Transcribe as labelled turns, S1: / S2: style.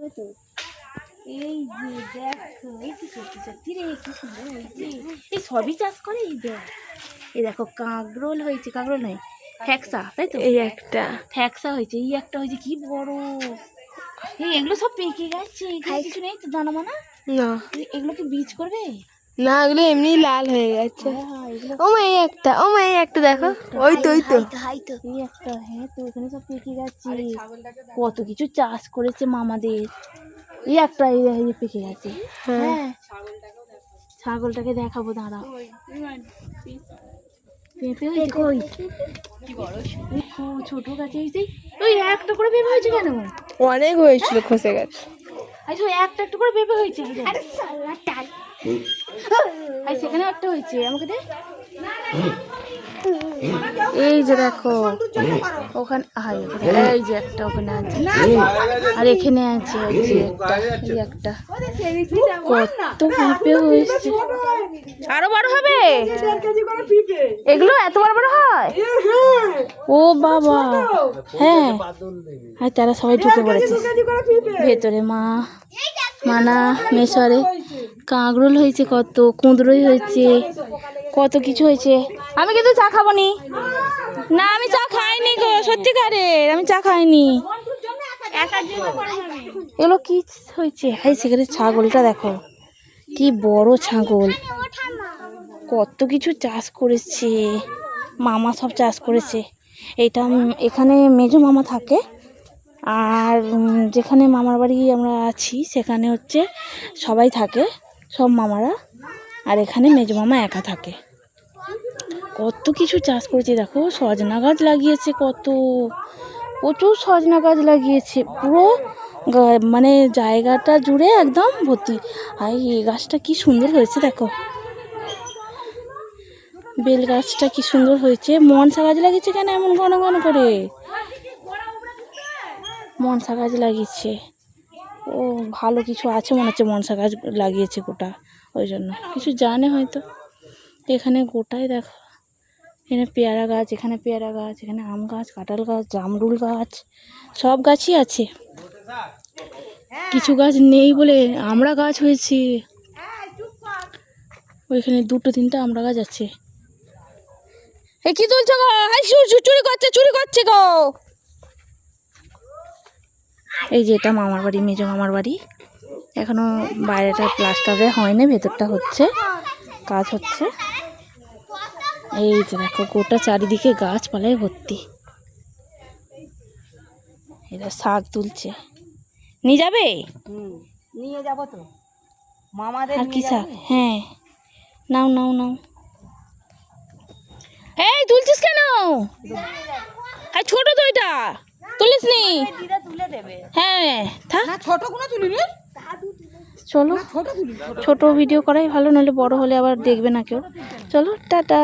S1: হবে তো। এই যে দেখ, এই কি সত্যি সত্যি রে, কি সুন্দর হয়েছে। এই সবই চাষ করে। এই দেখ, এই দেখো কাঁকরোল হয়েছে, কাঁকরোল নয় ফ্যাকসা, তাই তো?
S2: এই একটা
S1: ফ্যাকসা হয়েছে, এই একটা হয়েছে, কি বড়। এই এগুলো সব পেকে গেছে, কিছু নেই তো দানা মানা।
S2: না,
S1: এগুলো কি বীজ করবে?
S2: না, এগুলো এমনি লাল হয়ে গেছে। ও মা এই একটা, ও মা এই একটা দেখো, ওই তো
S1: এই একটা, হ্যাঁ তো এখানে সব পেকে গেছে। কত কিছু চাষ করেছে মামাদের। এই একটা, এই পেকে গেছে। হ্যাঁ, ছাগলটাকে দেখাবো, দাঁড়াও। পেঁপে হয়েছে কই? ছোট গাছে হয়েছে। ওই একটা করে পেঁপে হয়েছে কেন?
S2: অনেক হয়েছিল, খসে গেছে।
S1: আচ্ছা, একটা একটা করে পেঁপে হয়েছে। সেখানে একটা হয়েছে, আমাকে দে। এই যে দেখো ওখানে, এই যে একটা ওখানে আছে, আর এখানে আছে একটা। কত পেঁপে হয়েছে, আরো বড় হবে। এগুলো এত বড় বড় হয়? ও বাবা, হ্যাঁ। আর তারা সবাই ঢুকে পড়েছে ভেতরে। মানা মেশরে কাঁকরোল হয়েছে, কত কুঁদরোই হয়েছে, কত কিছু হয়েছে। আমি কিন্তু চা খাবো নি, না আমি চা খাইনি গো, সত্যিকারের আমি চা খাইনি। এগুলো কি হয়েছে? হাই, সেখানে ছাগলটা দেখো, কি বড় ছাগল। কত কিছু চাষ করেছে মামা, সব চাষ করেছে। এখানে মেজো মামা থাকে, আর যেখানে মামার বাড়ি আমরা আছি সেখানে হচ্ছে সবাই থাকে, সব মামারা। আর এখানে মেজো মামা একা থাকে। কত কিছু চাষ করেছে দেখো, সজনা গাছ লাগিয়েছে, প্রচুর সজনা গাছ লাগিয়েছে, পুরো মানে জায়গাটা জুড়ে একদম ভর্তি। আর এই গাছটা কি সুন্দর হয়েছে দেখো, বেল গাছটা কি সুন্দর হয়েছে। মনসা গাছ লাগিয়েছে কেন এমন ঘন ঘন করে? মনসা গাছ লাগিয়েছে, ও ভালো কিছু আছে মনে হচ্ছে, মনসা গাছ লাগিয়েছে গোটা, ওই জন্য কিছু জানে হয়তো। এখানে গোটাই দেখো, এখানে পেয়ারা গাছ, এখানে পেয়ারা গাছ, এখানে আম গাছ, কাঁঠাল গাছ, জামরুল গাছ, সব গাছই আছে। কিছু গাছ নেই বলে আমড়া গাছ হয়েছে, ওইখানে 2-3টা আমড়া গাছ আছে। এ কি তুলছো গো? চুরি করছে গো। এই যে এটা মামার বাড়ি, মেজো মামার বাড়ি। এখনো বাইরেটা প্লাস্টারে হয়নি, ভেতরটা হচ্ছে, কাজ হচ্ছে। এই যে দেখো গোটা চারিদিকে গাছপালায় ভর্তি। এরা শাক তুলছে, নিয়ে যাবে?
S3: নিয়ে যাবো তো মামাদের।
S1: আর কি শাক? হ্যাঁ, নাও নাও নাও। এই তুলছিস কেন? আর ছোট তো এটা, তুলিস নি?
S3: তুলে দেবে।
S1: হ্যাঁ,
S3: ছোট কোনো তুলিনি।
S1: চলো, ছোট ভিডিও করাই ভালো, নাহলে বড় হলে আবার দেখবে না কেউ। চলো, টাটা।